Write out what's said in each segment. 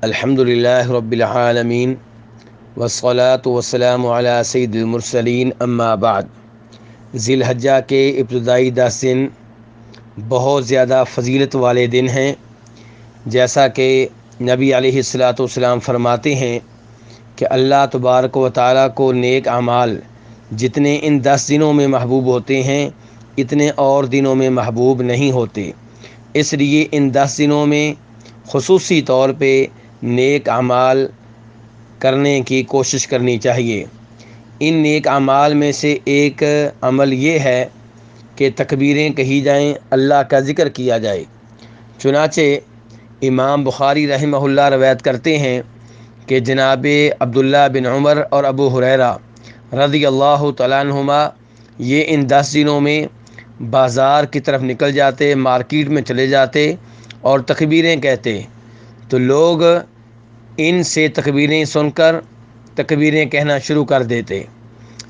الحمدللہ رب العالمین والصلاة والسلام علی سید المرسلین اما بعد۔ ذی الحجہ کے ابتدائی 10 دن بہت زیادہ فضیلت والے دن ہیں، جیسا کہ نبی علیہ الصلاۃ والسلام فرماتے ہیں کہ اللہ تبارک و تعالیٰ کو نیک اعمال جتنے ان 10 دنوں میں محبوب ہوتے ہیں اتنے اور دنوں میں محبوب نہیں ہوتے، اس لیے ان 10 دنوں میں خصوصی طور پہ نیک اعمال کرنے کی کوشش کرنی چاہیے۔ ان نیک اعمال میں سے ایک عمل یہ ہے کہ تکبیریں کہی جائیں، اللہ کا ذکر کیا جائے۔ چنانچہ امام بخاری رحمہ اللہ روایت کرتے ہیں کہ جناب عبداللہ بن عمر اور ابو ہریرہ رضی اللہ تعالیٰ عنہما یہ ان 10 دنوں میں بازار کی طرف نکل جاتے، مارکیٹ میں چلے جاتے اور تکبیریں کہتے، تو لوگ ان سے تکبیریں سن کر تکبیریں کہنا شروع کر دیتے۔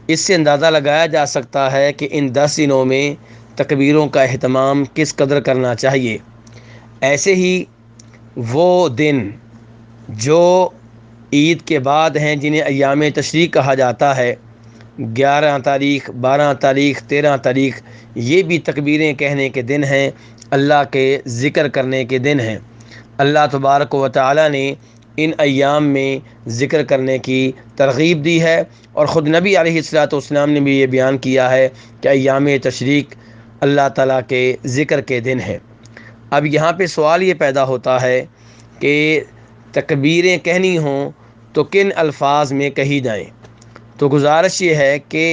اس سے اندازہ لگایا جا سکتا ہے کہ ان 10 دنوں میں تکبیروں کا اہتمام کس قدر کرنا چاہیے۔ ایسے ہی وہ دن جو عید کے بعد ہیں جنہیں ایام تشریق کہا جاتا ہے، 11 تاریخ، 12 تاریخ، 13 تاریخ، یہ بھی تکبیریں کہنے کے دن ہیں، اللہ کے ذکر کرنے کے دن ہیں۔ اللہ تبارک و تعالیٰ نے ان ایام میں ذکر کرنے کی ترغیب دی ہے، اور خود نبی علیہ الصلاۃ والسلام نے بھی یہ بیان کیا ہے کہ ایام تشریق اللہ تعالیٰ کے ذکر کے دن ہیں۔ اب یہاں پہ سوال یہ پیدا ہوتا ہے کہ تکبیریں کہنی ہوں تو کن الفاظ میں کہی جائیں؟ تو گزارش یہ ہے کہ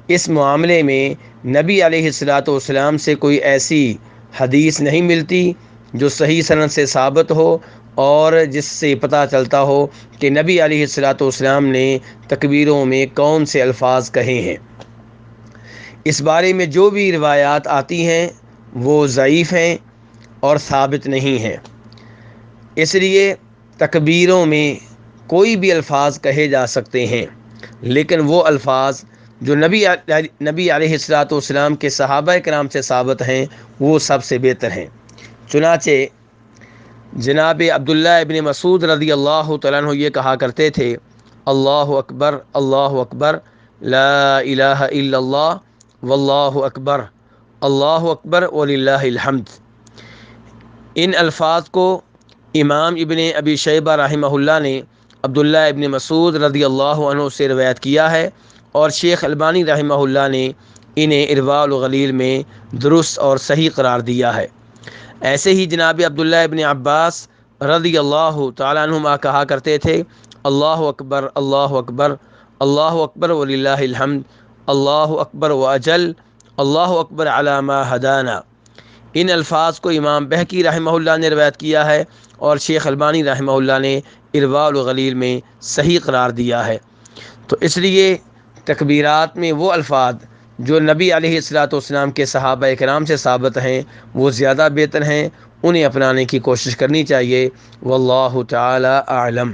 اس معاملے میں نبی علیہ الصلاۃ والسلام سے کوئی ایسی حدیث نہیں ملتی جو صحیح سند سے ثابت ہو اور جس سے پتہ چلتا ہو کہ نبی علیہ الصلاۃ والسلام نے تکبیروں میں کون سے الفاظ کہے ہیں۔ اس بارے میں جو بھی روایات آتی ہیں وہ ضعیف ہیں اور ثابت نہیں ہیں، اس لیے تکبیروں میں کوئی بھی الفاظ کہے جا سکتے ہیں، لیکن وہ الفاظ جو نبی علیہ الصلاۃ والسلام کے صحابہ کرام سے ثابت ہیں وہ سب سے بہتر ہیں۔ چنانچہ جناب عبداللہ ابن مسعود رضی اللہ تعالیٰ عنہ یہ کہا کرتے تھے، اللہ اکبر، اللہ اکبر، لا الہ الا اللہ، واللہ اکبر، اللہ اکبر وللہ الحمد۔ ان الفاظ کو امام ابن ابی شیبہ رحمہ اللہ نے عبداللہ ابن مسعود رضی اللہ عنہ سے روایت کیا ہے، اور شیخ البانی رحمہ اللہ نے انہیں ارواء الغلیل میں درست اور صحیح قرار دیا ہے۔ ایسے ہی جناب عبداللہ ابن عباس رضی اللہ تعالیٰ عنہما کہا کرتے تھے، اللہ اکبر، اللہ اکبر، اللہ اکبر وللہ الحمد، اللہ اکبر واجل، اللہ اکبر علی ما ہدانا۔ ان الفاظ کو امام بہقی رحمہ اللہ نے روایت کیا ہے، اور شیخ البانی رحمہ اللہ نے ارواء الغلیل میں صحیح قرار دیا ہے۔ تو اس لیے تکبیرات میں وہ الفاظ جو نبی علیہ الصلاۃ والسلام کے صحابہ کرام سے ثابت ہیں وہ زیادہ بہتر ہیں، انہیں اپنانے کی کوشش کرنی چاہیے۔ واللہ تعالی اعلم۔